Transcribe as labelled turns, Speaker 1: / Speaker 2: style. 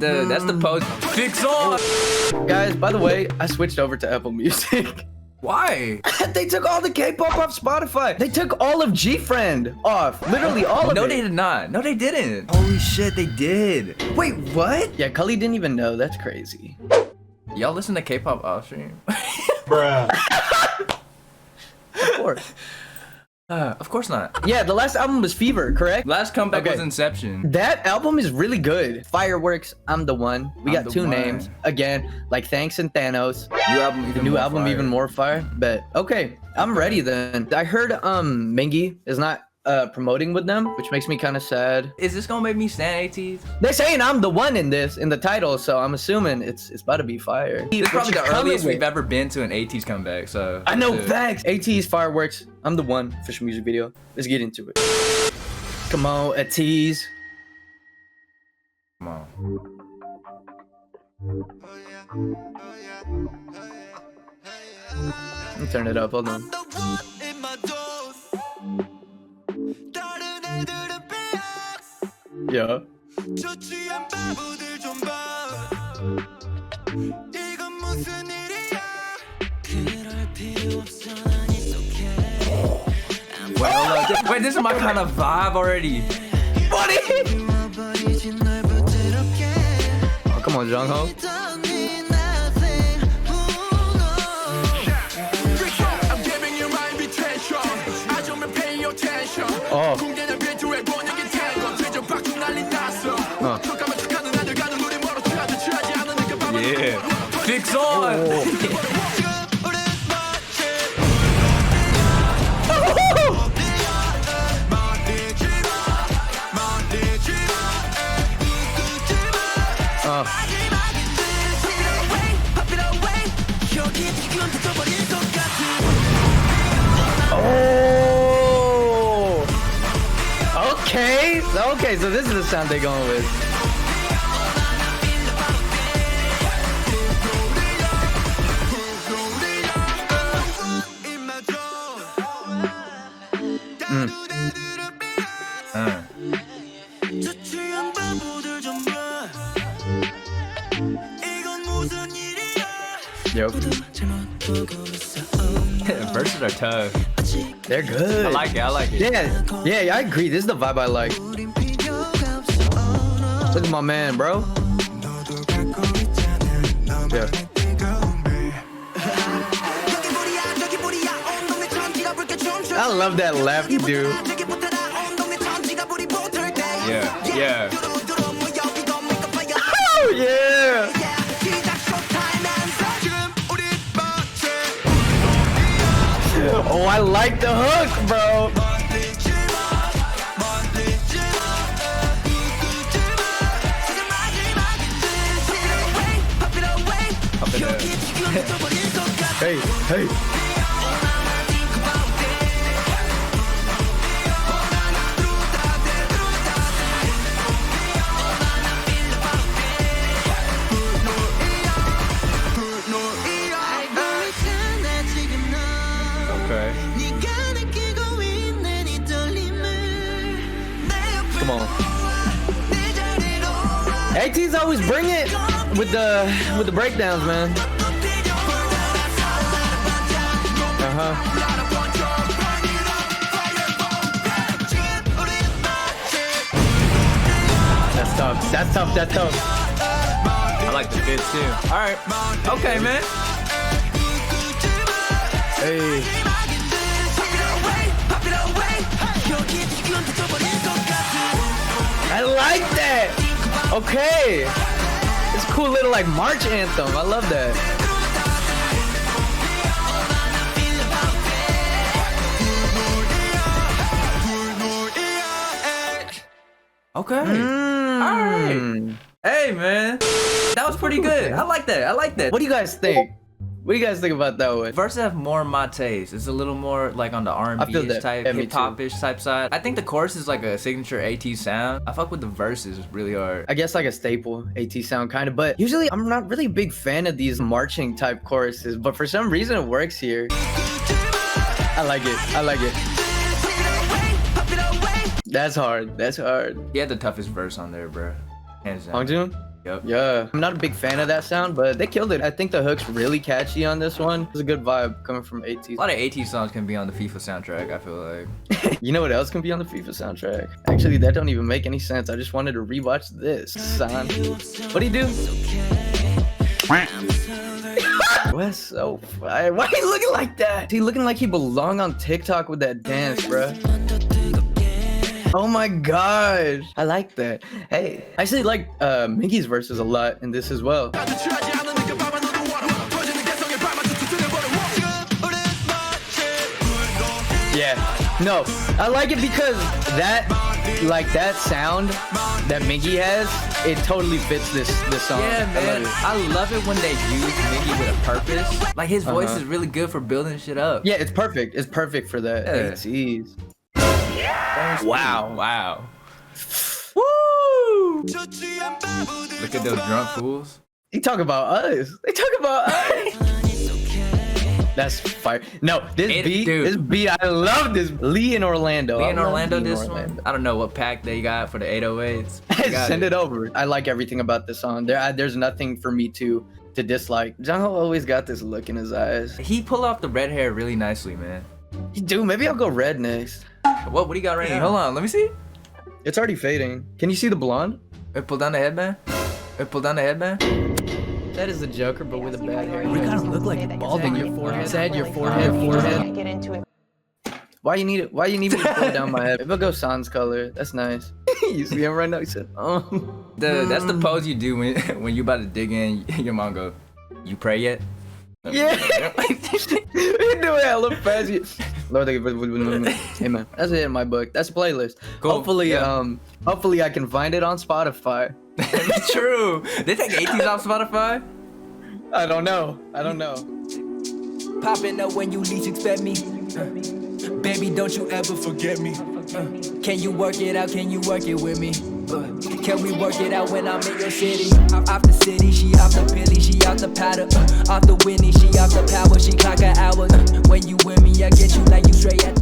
Speaker 1: That's the post. Fix on.
Speaker 2: Guys, by the way, I switched over to Apple Music.
Speaker 1: Why?
Speaker 2: They took all the K-pop off Spotify. They took all of G-Friend off. Literally all of it.
Speaker 1: No, they did not. No, they didn't. Holy shit, they did. Wait, what?
Speaker 2: Yeah, Culi didn't even know. That's crazy.
Speaker 1: Y'all listen to K-pop off stream?
Speaker 3: Bruh.
Speaker 2: Of course.
Speaker 1: Of course not.
Speaker 2: Yeah, the last album was Fever, correct?
Speaker 1: Last comeback was Inception.
Speaker 2: That album is really good. Fireworks, I'm the One. We
Speaker 1: I'm
Speaker 2: got
Speaker 1: the
Speaker 2: two
Speaker 1: one.
Speaker 2: names. Again, like Thanks and Thanos.
Speaker 1: New album, even
Speaker 2: New
Speaker 1: more
Speaker 2: album,
Speaker 1: fire.
Speaker 2: even more fire. But okay, I'm ready then. I heard Mingy is not promoting with them, which makes me kind of sad.
Speaker 1: Is this gonna make me stand Ateez?
Speaker 2: They're saying I'm the one in the title, so I'm assuming it's about to be fire.
Speaker 1: This is probably the
Speaker 2: Which is
Speaker 1: earliest
Speaker 2: coming
Speaker 1: we've ever been to an Ateez comeback, so.
Speaker 2: I know
Speaker 1: shit.
Speaker 2: facts. Ateez, Fireworks, I'm the One official music video. Let's get into it. Come on, Ateez.
Speaker 1: Come on.
Speaker 2: Let me turn it up. Hold on. Yeah.
Speaker 1: Wait, this is my kind of vibe already.
Speaker 2: Buddy! Oh, come on, Jungho. Oh.
Speaker 1: Yeah. Fix on.
Speaker 2: Oh. Okay. Okay, so this is the sound they're going with. Yep.
Speaker 1: Verses are tough.
Speaker 2: They're good.
Speaker 1: I like it. I like it.
Speaker 2: Yeah, I agree. This is the vibe I like. Look at my man, bro. Yeah. I love that laugh you do.
Speaker 1: Yeah. Yeah.
Speaker 2: Oh, yeah. Oh, I like the hook, bro. Hey, hey.
Speaker 1: Okay.
Speaker 2: Come on. Ateez always bring it with the breakdowns, man. That's tough. That's tough. That's tough.
Speaker 1: I like the fit too. All right. Okay, man.
Speaker 2: Hey. I like that. Okay. It's a cool little like March anthem. I love that.
Speaker 1: Okay. All right. Hey, man. That was pretty good. I like that. I like that.
Speaker 2: What do you guys think? What do you guys think about that one?
Speaker 1: Verses have more my taste. It's a little more like on the R&B type,
Speaker 2: Yeah, me
Speaker 1: hip hop-ish type side. I think the chorus is like a signature Ateez sound. I fuck with the verses really hard.
Speaker 2: I guess like a staple AT sound kind of, but usually I'm not really a big fan of these marching type choruses, but for some reason it works here. I like it. I like it. That's hard. That's hard.
Speaker 1: He had the toughest verse on there, bro. Hands down.
Speaker 2: Hongjoong?
Speaker 1: Yep.
Speaker 2: Yeah, I'm not a big fan of that sound, but they killed it. I think the hook's really catchy on this one. It's a good vibe coming from Ateez.
Speaker 1: A lot of Ateez songs can be on the FIFA soundtrack, I feel like.
Speaker 2: You know what else can be on the FIFA soundtrack? Actually, that don't even make any sense. I just wanted to rewatch this, son. What'd he do? Wes so fire. Why he looking like that? He looking like he belong on TikTok with that dance, bruh. Oh my gosh, I like that. Hey, I actually like Miggy's verses a lot in this as well. Yeah, no, I like it because that, like that sound that Miggy has, it totally fits this song.
Speaker 1: Yeah, man. I love it when they use Miggy with a purpose. Like his voice is really good for building shit up.
Speaker 2: Yeah, it's perfect. It's perfect for that.
Speaker 1: Yeah.
Speaker 2: Ateez.
Speaker 1: Wow. Wow. Woo! Look at those drunk fools.
Speaker 2: They talk about us. They talk about us. That's fire. No, this beat, I love this. Lee in Orlando.
Speaker 1: Lee in Orlando, this one. I don't know what pack they got for the 808s.
Speaker 2: Send it over. I like everything about this song. There's nothing for me to dislike. Jungho always got this look in his eyes.
Speaker 1: He pulled off the red hair really nicely, man.
Speaker 2: Dude, maybe I'll go red next.
Speaker 1: What do you got right now? Hold on, let me see.
Speaker 2: It's already fading. Can you see the blonde?
Speaker 1: Pull down the headband. Pull down the headband.
Speaker 2: That is the Joker, but with a bad hair.
Speaker 1: You kind of look like you're balding your forehead.
Speaker 2: Said your forehead.
Speaker 3: Get into it.
Speaker 2: Why you need it? Why you need me to pull down my head? Maybe I'll go sans color. That's nice. You see him right now? He said, oh.
Speaker 1: That's the pose you do when you about to dig in. Your mom go, you pray yet?
Speaker 2: Yeah. You do it hella fast. Lord, amen. That's it in my book. That's a playlist.
Speaker 1: Cool.
Speaker 2: Hopefully, hopefully I can find it on Spotify.
Speaker 1: True. They take Ateez off Spotify?
Speaker 2: I don't know.
Speaker 4: Popping up when you least expect me. Baby, don't you ever forget me. Can you work it out? Can you work it with me? Can we work it out when I'm in your city? Off the city, she off the pilly, she off the powder. Off the Winnie, she off the power, she clock her hours. When you with me, I get you like you straight at